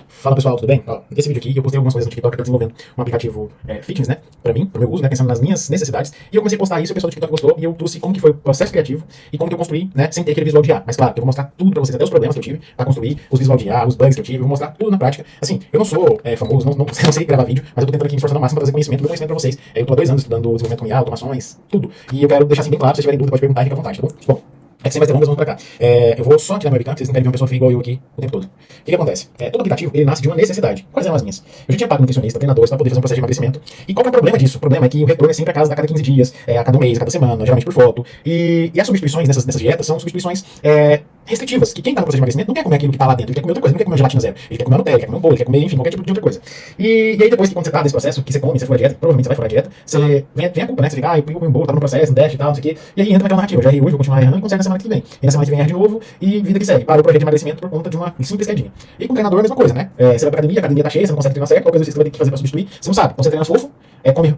Fala pessoal, tudo bem? Ó, nesse vídeo aqui eu postei algumas coisas no TikTok, eu tô desenvolvendo um aplicativo fitness, né? Pra mim, pro meu uso, né? Pensando nas minhas necessidades. E eu comecei a postar isso, o pessoal do TikTok gostou, e eu trouxe como que foi o processo criativo e como que eu construí, né? Sem ter aquele visual de IA. Mas claro, eu vou mostrar tudo pra vocês, até os problemas que eu tive pra construir, os visual de IA, os bugs que eu tive, eu vou mostrar tudo na prática. Assim, eu não sou famoso, não sei gravar vídeo, mas eu tô tentando aqui me esforçando ao máximo pra trazer conhecimento, meu conhecimento pra vocês. Eu tô há 2 anos estudando desenvolvimento com IA, automações, tudo. E eu quero deixar assim bem claro, se vocês tiverem dúvida, pode perguntar e fica à vontade, tá bom? Bom, é que sem mais delongas, vamos pra cá. Eu vou só aqui na meu webcam, vocês não querem ver uma pessoa feia igual eu aqui o tempo todo. O que acontece? Todo aplicativo, ele nasce de uma necessidade. Quais eram as minhas? Eu já tinha pago nutricionista, treinadores para poder fazer um processo de emagrecimento. E qual é o problema disso? O problema é que o retorno é sempre a cada 15 dias, a cada mês, a cada semana, geralmente por foto. E as substituições dessas dietas são substituições restritivas, que quem tá no processo de emagrecimento não quer comer aquilo que tá lá dentro, ele quer comer outra coisa, não quer comer gelatina zero, ele quer comer Nutella, ele quer comer um bolo, ele quer comer, enfim, qualquer tipo de outra coisa. E aí depois que quando você tá nesse processo, que você come, você for a dieta, provavelmente você vai furar a dieta, você vem a culpa, né? Você fica, eu comi um bolo, tá no processo, não deixa e tal, não sei o quê. E aí entra naquela narrativa, já errei hoje, vou continuar errando e consegue na semana que vem. E na semana que vem erra de novo e vida que segue. Para o projeto de emagrecimento por conta de uma simples quedinha. E com o treinador é a mesma coisa, né? Você vai pra academia, a academia tá cheia, você não consegue treinar certo, qual exercício você vai ter que fazer pra substituir, você não sabe. Então você treina fofo,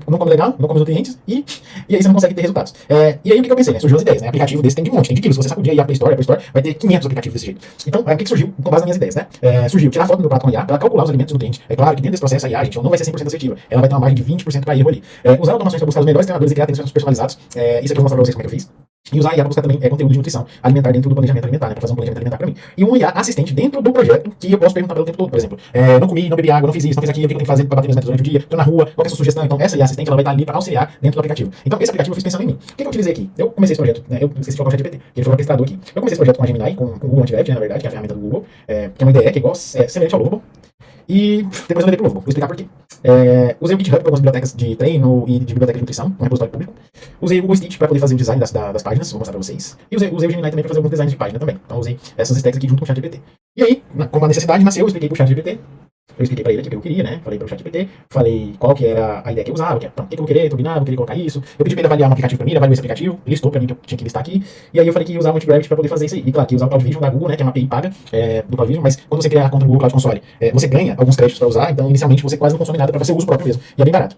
não come legal, não come os nutrientes e aí você não consegue ter resultados. E aí o que eu pensei, né? Surgiu as ideias, né? Aplicativo desse tem de monte, tem de quilos. Se você sacudir aí a Play Store vai ter 500 aplicativos desse jeito. Então, o que surgiu com base nas minhas ideias, né? Surgiu tirar foto do meu prato com a IA para calcular os alimentos e nutrientes. É claro que dentro desse processo a IA, gente, não vai ser 100% assertiva. Ela vai ter uma margem de 20% para erro ali. Usar automações para buscar os melhores treinadores e criar atenções personalizados. Isso aqui eu vou mostrar para vocês como é que eu fiz. E usar a IA para buscar também conteúdo de nutrição alimentar dentro do planejamento alimentar, né? Para fazer um planejamento alimentar para mim. E um IA assistente dentro do projeto que eu posso perguntar pelo tempo todo, por exemplo. Não comi, não bebi água, não fiz isso, não fiz aquilo, o que eu tenho que fazer para bater meus metas durante o dia, tô na rua, qual é a sua sugestão? Então, essa IA assistente ela vai estar ali para auxiliar dentro do aplicativo. Então, esse aplicativo eu fiz pensando em mim. O que eu utilizei aqui? Eu comecei esse projeto, né? Eu esqueci de colocar o ChatGPT, ele foi o orquestrador aqui. Eu comecei esse projeto com a Gemini, com o Google Antivirus, né, na verdade, que é a ferramenta do Google, que é uma ideia que é igual, semelhante ao Lobo. E depois eu levei pro Lobo. Vou explicar por quê. Usei o GitHub para algumas bibliotecas de treino e de biblioteca de nutrição, um repositório público. Usei o Google Stitch para poder fazer o design das páginas, vou mostrar para vocês. E usei o Gemini também para fazer alguns designs de página também. Então usei essas stacks aqui junto com o ChatGPT. E aí, como a necessidade nasceu, eu expliquei pro ChatGPT. Eu expliquei pra ele o que eu queria, né? Falei pro ChatGPT, falei qual que era a ideia que eu usava, o que eu vou querer, turbinar, vou querer colocar isso. Eu pedi pra ele avaliar um aplicativo pra mim, ele avaliou esse aplicativo, ele listou pra mim que eu tinha que listar aqui. E aí eu falei que ia usar o Antigravity pra poder fazer isso aí. E claro, que ia usar o Cloud Vision da Google, né? Que é uma API paga do Cloud Vision, mas quando você criar a conta no Google Cloud Console, você ganha alguns créditos pra usar, então inicialmente você quase não consome nada pra fazer uso próprio mesmo. E é bem barato.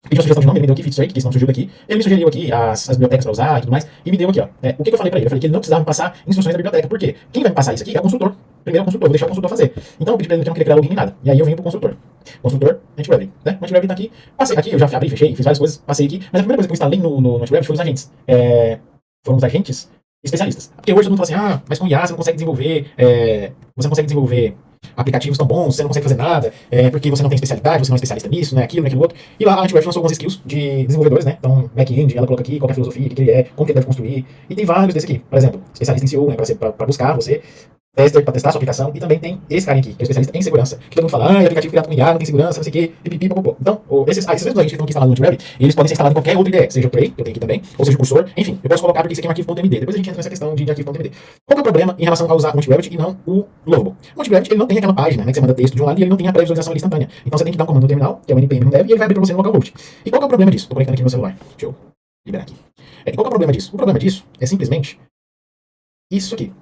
Pedi uma sugestão de nome, ele me deu aqui Fitsway, que isso não surgiu daqui. Ele me sugeriu aqui as bibliotecas pra usar e tudo mais, e me deu aqui, ó. O que eu falei pra ele? Eu falei que ele não precisava me passar instruções da biblioteca, por quê? Quem vai me passar isso aqui é o consultor. Primeiro é o consultor, vou deixar o consultor fazer. Então eu pedi pra ele que eu não queria criar login nem nada. E aí eu venho pro consultor. Consultor, Antiweb, né? O Antiweb tá aqui. Passei aqui, eu já abri, fechei, fiz várias coisas, passei aqui. Mas a primeira coisa que eu instalei no Antiweb foi os agentes. Foram os agentes especialistas. Porque hoje todo mundo fala assim, mas com IA você não consegue desenvolver, aplicativos tão bons, você não consegue fazer nada, porque você não tem especialidade, você não é especialista nisso, não é aquilo, não é aquilo outro. E lá a Antiweb lançou algumas skills de desenvolvedores, né? Então, back-end, ela coloca aqui qual é a filosofia, o que ele é, como que ele deve construir. E tem vários desses aqui. Por exemplo, especialista em SEO, né? Pra buscar você. Tester para testar a sua aplicação, e também tem esse cara aqui, que é o especialista em segurança, que todo mundo fala, é aplicativo criado com IA, não tem segurança, não sei o que, pipipi, popopô. Então, esses mesmos agentes que estão aqui instalados no Antiweb, eles podem ser instalados em qualquer outra IDE, seja o Prey, que eu tenho aqui também, ou seja o cursor, enfim, eu posso colocar porque isso aqui é um arquivo.md, depois a gente entra nessa questão de arquivo.md. Qual que é o problema em relação a usar o Antiweb e não o Lobo? O Antiweb, ele não tem aquela página, né, que você manda texto de um lado e ele não tem a pré-visualização ali instantânea. Então você tem que dar um comando no terminal, que é o npm dev, e ele vai abrir para você no localhost. E qual que é o problema disso? Tô conectando aqui no meu celular. Deixa eu liberar aqui. E qual que é o problema disso? O problema disso é simplesmente isso aqui.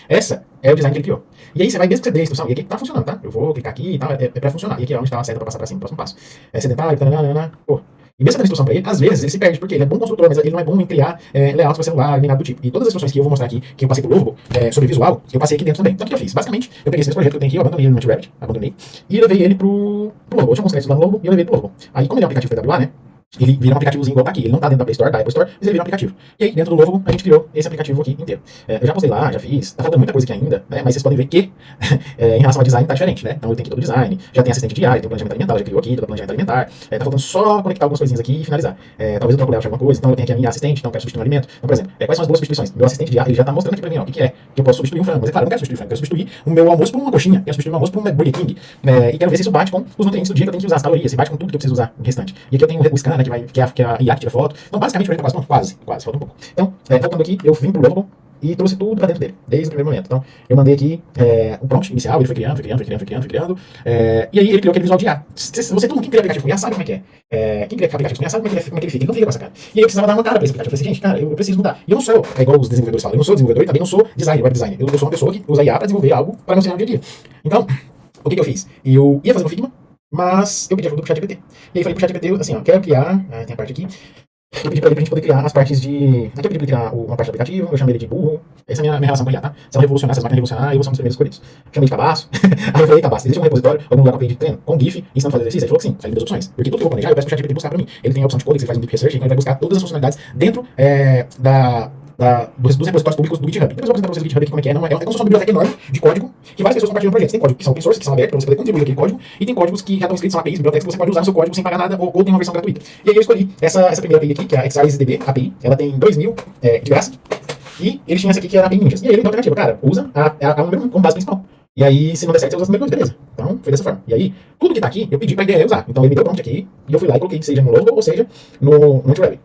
Essa é o design que ele criou. E aí você vai, mesmo que você dê a instrução, e aqui tá funcionando, tá? Eu vou clicar aqui e tá, é pra funcionar. E aqui é onde tá a seta pra passar pra cima, próximo passo. Sedentário, pô. E mesmo dando a instrução pra ele, às vezes ele se perde, porque ele é bom construtor, mas ele não é bom em criar layouts para celular, nem nada do tipo. E todas as instruções que eu vou mostrar aqui, que eu passei pro Lobo, sobre visual, eu passei aqui dentro também. Então o que eu fiz? Basicamente, eu peguei esse mesmo projeto que eu tenho aqui, eu abandonei ele no Antiweb, e levei ele pro Lobo. Eu tinha mostrado isso lá no Lobo, e eu levei pro Lobo. Aí, como ele é um aplicativo PWA, né? Ele vira um aplicativozinho igual tá aqui. Ele não tá dentro da Play Store, da Apple Store, mas ele vira um aplicativo. E aí, dentro do Lovo, a gente criou esse aplicativo aqui inteiro. Eu já postei lá, já fiz. Tá faltando muita coisa aqui ainda, né? Mas vocês podem ver que, em relação ao design, tá diferente, né? Então ele tem aqui todo o design, já tem assistente de IA, tem o planejamento alimentar, já criou aqui todo o planejamento alimentar. Tá faltando só conectar algumas coisinhas aqui e finalizar. Talvez eu troque o layout de alguma coisa, então eu tenho aqui a minha assistente, então eu quero substituir um alimento. Então, por exemplo, quais são as boas substituições? Meu assistente de IA, ele já tá mostrando aqui pra mim, ó, o que é. Que eu posso substituir um frango. Mas é claro, eu não quero substituir frango, eu quero substituir o meu almoço por uma coxinha, quero substituir o meu almoço por um Burger King. E quero ver se isso bate com os nutrientes do dia que eu tenho que usar, as calorias, se bate com tudo que eu preciso usar no restante. E aqui eu tenho o scan, né, que é a IA que tira foto. Então, basicamente, o projeto quase, falta um pouco. Então, voltando aqui, eu vim pro Lovable e trouxe tudo pra dentro dele, desde o primeiro momento. Então, eu mandei aqui o prompt inicial, ele foi criando. E aí ele criou aquele visual de IA. Todo mundo que cria aplicativo com IA sabe como é que é. Quem cria aplicativo com IA sabe como é que ele fica. Ele não fica com essa cara. E aí eu precisava dar uma cara pra esse aplicativo. Eu falei assim, gente, cara, eu preciso mudar. E eu não sou, igual os desenvolvedores falam, eu não sou desenvolvedor e também não sou designer, web designer. Eu sou uma pessoa que usa IA pra desenvolver algo para meu cenário no dia a dia. Então, o que eu fiz? Eu ia fazer no Figma, mas eu pedi ajuda pro ChatGPT. E aí falei pro ChatGPT, assim, ó, quero criar, tem a parte aqui, Eu pedi pra ele pra gente poder criar as partes de. Aqui eu pedi pra ele criar uma parte do aplicativo, eu chamei ele de burro. Essa é a minha relação com ele, tá? Se ela revolucionar, se as máquinas revolucionar, eu vou ser um dos primeiros escolhidos. Chamei de cabaço. Aí eu falei, cabaço, existe um repositório, algum lugar que eu pedi de treino, com GIF, ensinando a fazer exercício? Ele falou que sim, aí ele deu as opções. Porque tudo que eu vou planejar, eu peço pro ChatGPT buscar pra mim. Ele tem a opção de codex, ele faz um deep research, então ele vai buscar todas as funcionalidades dentro dos repositórios públicos do GitHub. Depois eu vou apresentar pra vocês o GitHub aqui como é que é. Não é como se fosse uma biblioteca enorme de código que várias pessoas compartilham projetos. Tem códigos que são open source, que são abertos pra você poder contribuir aquele código, e tem códigos que já estão escritos, são APIs, bibliotecas que você pode usar no seu código sem pagar nada ou tem uma versão gratuita. E aí eu escolhi essa primeira API aqui, que é a XRSDB API. Ela tem 2.000 de graça. E eles tinham essa aqui que era a API Ninjas. E aí ele deu a alternativa, cara, usa a número 1 como base principal. E aí, se não der certo, você usa as número 2, beleza. Então, foi dessa forma. E aí, tudo que tá aqui, eu pedi pra IDE usar. Então ele me deu o prompt aqui, e eu fui lá e coloquei, seja no logo, ou seja, no Multiweb.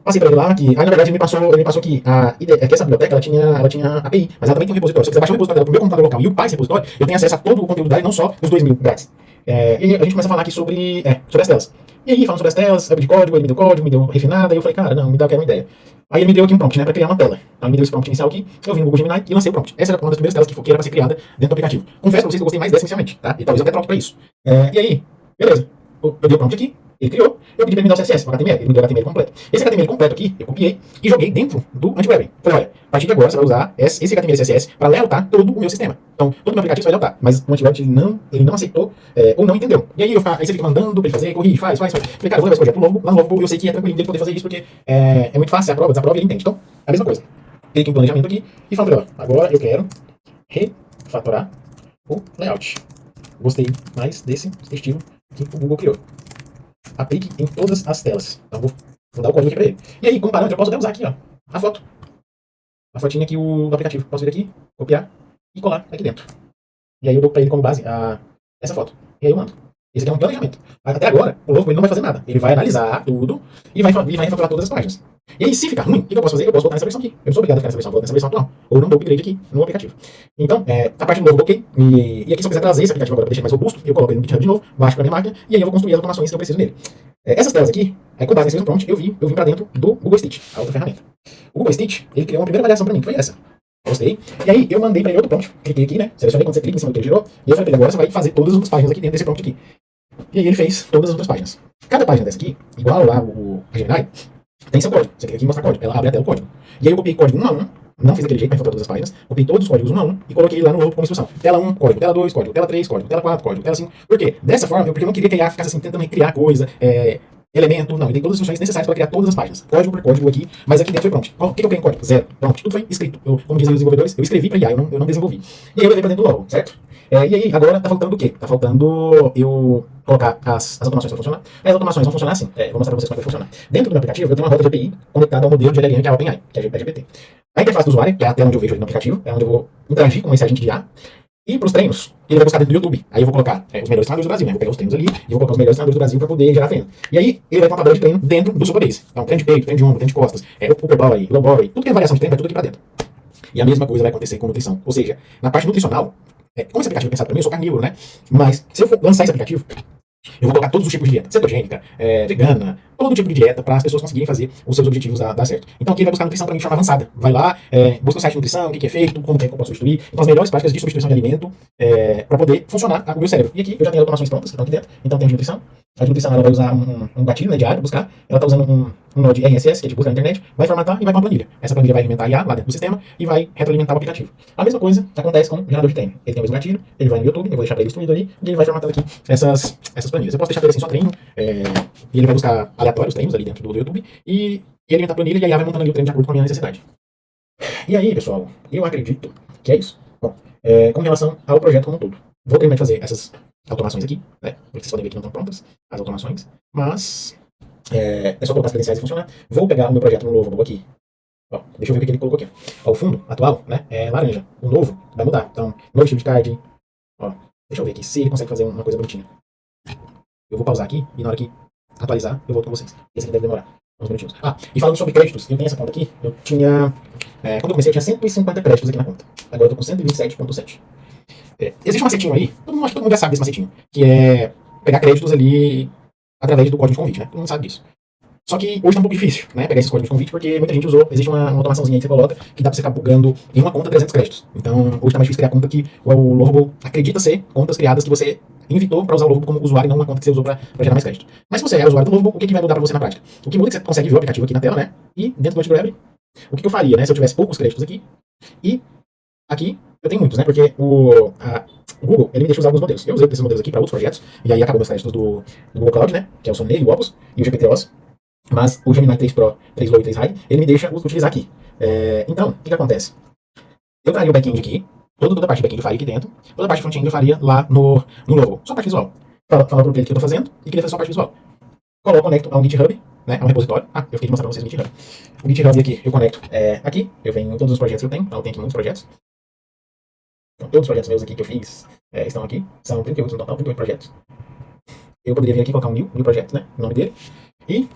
Passei pra ele lá, que. Aí na verdade ele me passou que que essa biblioteca ela tinha API, mas ela também tem um repositório. Se eu quiser baixar o repositório dela pro meu computador local e upar esse repositório, eu tenho acesso a todo o conteúdo dela e não só os 2.000 grátis. E aí a gente começa a falar aqui sobre as telas. E aí, falando sobre as telas, eu pedi código, ele me deu código, me deu refinada, e eu falei, cara, não, me dá uma ideia. Aí ele me deu aqui um prompt, né, pra criar uma tela. Então ele me deu esse prompt inicial aqui, eu vim no Google Gemini e lancei o prompt. Essa era uma das primeiras telas que era pra ser criada dentro do aplicativo. Confesso pra vocês que eu gostei mais dessa inicialmente, tá? E talvez eu até troque pra isso. E aí, beleza. Eu dei o prompt aqui, ele criou, eu pedi pra ele me dar o CSS, o HTML, ele me deu o HTML completo. Esse HTML completo aqui, eu copiei e joguei dentro do antiweb. Falei, olha, a partir de agora você vai usar esse HTML e CSS para layoutar todo o meu sistema. Então, todo o meu aplicativo você vai layoutar, mas o antiweb ele não aceitou ou não entendeu. E aí, aí você fica mandando pra ele fazer, corrige, faz. Falei, cara, eu vou levar esse projeto pro Logo, lá no Logo eu sei que é tranquilo dele poder fazer isso, porque é muito fácil, aprova, desaprova e ele entende. Então, a mesma coisa. Clique em planejamento aqui e fala pra ele, ó, agora eu quero refatorar o layout. Gostei mais desse estilo que o Google criou. Aplique em todas as telas. Então vou dar o código aqui pra ele. E aí, como parâmetro, eu posso até usar aqui, ó, a foto. A fotinha aqui do aplicativo. Posso vir aqui, copiar e colar aqui dentro. E aí eu dou pra ele como base essa foto. E aí eu mando. Esse aqui é um planejamento. Até agora, o Logo ele não vai fazer nada. Ele vai analisar tudo e vai refatorar todas as páginas. E aí, se ficar ruim, o que eu posso fazer? Eu posso voltar nessa versão aqui. Eu não sou obrigado a ficar nessa versão, eu vou nessa versão atual. Ou não dou upgrade aqui no aplicativo. Então, a parte do novo eu coloquei. E aqui, se eu quiser trazer esse aplicativo agora para deixar mais robusto, eu coloco ele no GitHub de novo, baixo para minha máquina, e aí eu vou construir as automações que eu preciso nele. Essas telas aqui, aí com base nesse mesmo prompt, eu vim para dentro do Google Stitch, a outra ferramenta. O Google Stitch, ele criou uma primeira variação para mim, que foi essa. Gostei. E aí eu mandei para ele outro prompt. Cliquei aqui, né? Selecionei quando você clica em cima do que ele gerou. E eu falei para ele, agora você vai fazer todas as outras páginas aqui dentro desse prompt aqui. E aí ele fez todas as outras páginas. Cada página dessa aqui, igual lá a Gemini, tem seu código. Você clica aqui e mostra código. Ela abre a tela o código. E aí eu copiei código 1 a 1. Não fiz daquele jeito para encontrar todas as páginas. Copiei todos os códigos 1 a 1 e coloquei lá no Logo como instrução. Tela 1, código. Tela 2, código. Tela 3, código. Tela 4, código. Tela 5. Por quê? Dessa forma, porque eu não queria que a IA ficasse assim, tentando recriar coisa, elemento, não. Eu dei todas as instruções necessárias para criar todas as páginas. Código por código aqui, mas aqui dentro foi prompt. O que eu criei em código? Zero. Pronto. Tudo foi escrito. Como dizem os desenvolvedores, eu escrevi para IA, eu não desenvolvi. E aí eu levei para dentro do Logo, certo? E aí, agora tá faltando o quê? Tá faltando eu colocar as automações para funcionar. As automações vão funcionar assim. Vou mostrar para vocês como é que vai funcionar. Dentro do meu aplicativo, eu tenho uma rota de API conectada ao modelo de LLM, que é a OpenAI, que é a GPT. A interface do usuário, que é a tela onde eu vejo ele no aplicativo, é onde eu vou interagir com esse agente de IA. E para os treinos, ele vai buscar dentro do YouTube. Aí eu vou colocar os melhores treinadores do Brasil, né? Vou pegar os treinos ali e vou colocar os melhores treinadores do Brasil para poder gerar treino. E aí, ele vai ter uma tabela de treino dentro do Superbase. Então, treino de peito, treino de ombro, treino de costas, upper body, low body, tudo que é variação de treino, vai tudo aqui para dentro. E a mesma coisa vai acontecer com nutrição. Ou seja, na parte nutricional, como esse aplicativo é pensado para mim, eu sou carnívoro, né? Mas se eu for lançar esse aplicativo, eu vou colocar todos os tipos de dieta, cetogênica, vegana, todo tipo de dieta para as pessoas conseguirem fazer os seus objetivos dar certo. Então aqui ele vai buscar nutrição para mim de forma avançada. Vai lá, busca o site de nutrição, o que é feito, como eu posso substituir. Então as melhores práticas de substituição de alimento para poder funcionar o meu cérebro. E aqui eu já tenho as automações prontas que estão aqui dentro. Então tem de nutrição. A de nutrição ela vai usar um gatilho, né, diário, buscar. Ela está usando um node RSS, que é de busca na internet, vai formatar e vai para uma planilha. Essa planilha vai alimentar a IA lá dentro do sistema e vai retroalimentar o aplicativo. A mesma coisa acontece com o gerador de treino. Ele tem o mesmo gatilho, ele vai no YouTube, eu vou deixar para ele instruído ali, e ele vai formatando aqui essas planilhas. Eu posso deixar para ele assim só treino, e ele vai buscar aleatórios treinos ali dentro do YouTube, e ele alimenta a planilha e a IA vai montando ali o treino de acordo com a minha necessidade. E aí, pessoal, eu acredito que é isso. Bom, com relação ao projeto como um todo. Vou terminar de fazer essas automações aqui, né? Porque vocês podem ver que não estão prontas as automações, mas é só colocar as credenciais e funcionar. Vou pegar o meu projeto no novo aqui. Ó, deixa eu ver o que ele colocou aqui. Ó, o fundo atual, né, é laranja. O novo vai mudar. Então, novo estilo de card. Ó, deixa eu ver aqui se ele consegue fazer uma coisa bonitinha. Eu vou pausar aqui e na hora que atualizar, eu volto com vocês. Esse aqui deve demorar uns minutinhos. E falando sobre créditos, eu tenho essa conta aqui. Eu tinha. Quando eu comecei, eu tinha 150 créditos aqui na conta. Agora eu tô com 127,7. Existe um macetinho aí, acho que todo mundo já sabe desse macetinho, que é pegar créditos ali através do código de convite, né? Todo mundo sabe disso. Só que hoje tá um pouco difícil, né? Pegar esse código de convite, porque muita gente usou, existe uma automaçãozinha aí que você coloca, que dá pra você ficar bugando em uma conta 300 créditos. Então, hoje tá mais difícil criar conta que o Logo acredita ser contas criadas que você invitou para usar o Lovable como usuário e não uma conta que você usou para gerar mais crédito. Mas se você é usuário do Lovable, o que vai mudar para você na prática? O que muda é que você consegue ver o aplicativo aqui na tela, né? E dentro do Antigrab, o que eu faria, né? Se eu tivesse poucos créditos aqui, e aqui eu tenho muitos, né? Porque o Google, ele me deixa usar alguns modelos. Eu usei esses modelos aqui para outros projetos, e aí acabou meus créditos do Google Cloud, né? Que é o Sonei, o Opus e o GPT-OS. Mas o Gemini 3 Pro, 3 Low e 3 High, ele me deixa utilizar aqui. Então, o que acontece? Eu traria o back-end aqui, toda a parte de back-end eu faria aqui dentro, toda a parte de front-end eu faria lá no Lovable. Só a parte visual. Fala pro cliente que eu tô fazendo e queria fazer só a parte visual. Conecto a um GitHub, né, a um repositório. Eu fiquei de mostrar pra vocês o GitHub. O GitHub aqui, eu conecto aqui, eu venho em todos os projetos que eu tenho, então eu tenho aqui muitos projetos. Então, todos os projetos meus aqui que eu fiz estão aqui, são 38 no total, 38 projetos. Eu poderia vir aqui e colocar um new project, né, o nome dele, e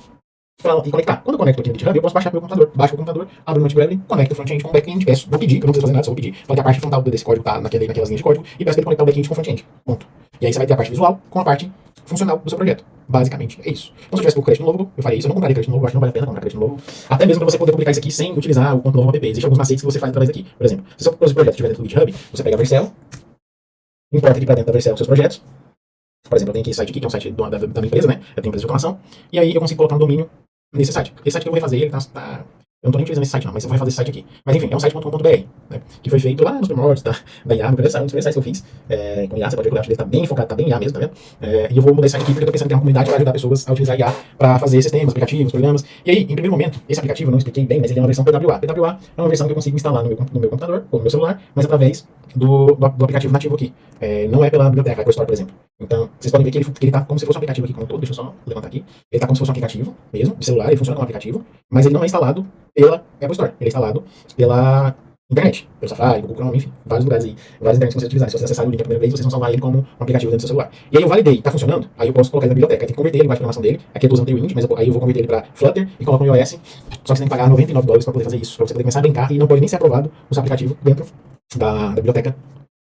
conectar. Quando eu conecto aqui no GitHub, eu posso baixar para o meu computador. Baixo o computador, abro o Notepad, conecto o front-end com o back-end, peço, vou pedir, que eu não preciso fazer nada, só vou pedir. Falo que a parte frontal desse código tá naquelas linhas de código, e peço para ele conectar o back-end com o front-end. Ponto. E aí você vai ter a parte visual com a parte funcional do seu projeto. Basicamente, é isso. Então, se eu tivesse pouco crédito novo, eu faria isso. Eu não compraria crédito novo, acho que não vale a pena comprar crédito novo. Até mesmo para você poder publicar isso aqui sem utilizar o ponto novo app. Existem alguns macetes que você faz através daqui. Por exemplo, se o seu projeto estiver dentro do GitHub, você pega a Vercel, importa aqui para dentro da Vercel os seus projetos. Por exemplo, eu tenho aqui esse site aqui, que é um site da minha empresa, né? Eu tenho empresa de automação. E aí eu consigo colocar um domínio nesse site. Esse site que eu vou refazer, ele tá... Eu não tô nem utilizando esse site não, mas eu vou refazer esse site aqui. Mas enfim, é um site.com.br, né? Que foi feito lá nos primórdios da IA, um dos primeiros sites que eu fiz. Com IA, você pode ver que o layout dele tá bem focado, tá bem IA mesmo, tá vendo? E eu vou mudar esse site aqui porque eu tô pensando que é uma comunidade que vai ajudar pessoas a utilizar IA para fazer sistemas, aplicativos, programas. E aí, em primeiro momento, esse aplicativo eu não expliquei bem, mas ele é uma versão PWA. PWA é uma versão que eu consigo instalar no meu computador ou no meu celular, mas através do aplicativo nativo aqui. Não é pela biblioteca, Apple Store, por exemplo. Então, vocês podem ver que ele tá como se fosse um aplicativo aqui como um todo. Deixa eu só levantar aqui. Ele tá como se fosse um aplicativo mesmo, de celular, ele funciona como um aplicativo, mas ele não é instalado pela Apple Store. Ele é instalado pela internet, pelo Safari, Google Chrome, enfim, vários lugares aí, várias internets que você utilizar. Se você acessar o link a primeira vez, vocês vão salvar ele como um aplicativo dentro do seu celular. E aí eu validei, tá funcionando? Aí eu posso colocar ele na biblioteca. Aí tem que converter ele, vai a programação dele. Aqui eu tô usando Tailwind, mas aí eu vou converter ele pra Flutter e coloco no iOS. Só que você tem que pagar $99 pra poder fazer isso, pra você poder começar a brincar e não pode nem ser aprovado o seu aplicativo dentro da biblioteca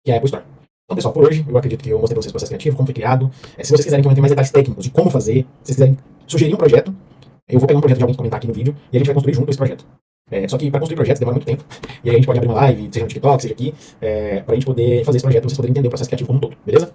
que é a Apple Store. Então, pessoal, por hoje, eu acredito que eu mostrei pra vocês o processo criativo, como foi criado. Se vocês quiserem que eu entre mais detalhes técnicos de como fazer, se vocês quiserem sugerir um projeto, eu vou pegar um projeto de alguém que comentar aqui no vídeo e a gente vai construir junto esse projeto. Só que para construir projetos demora muito tempo. E aí a gente pode abrir uma live, seja no TikTok, seja aqui, pra gente poder fazer esse projeto e vocês poderem entender o processo criativo como um todo, beleza?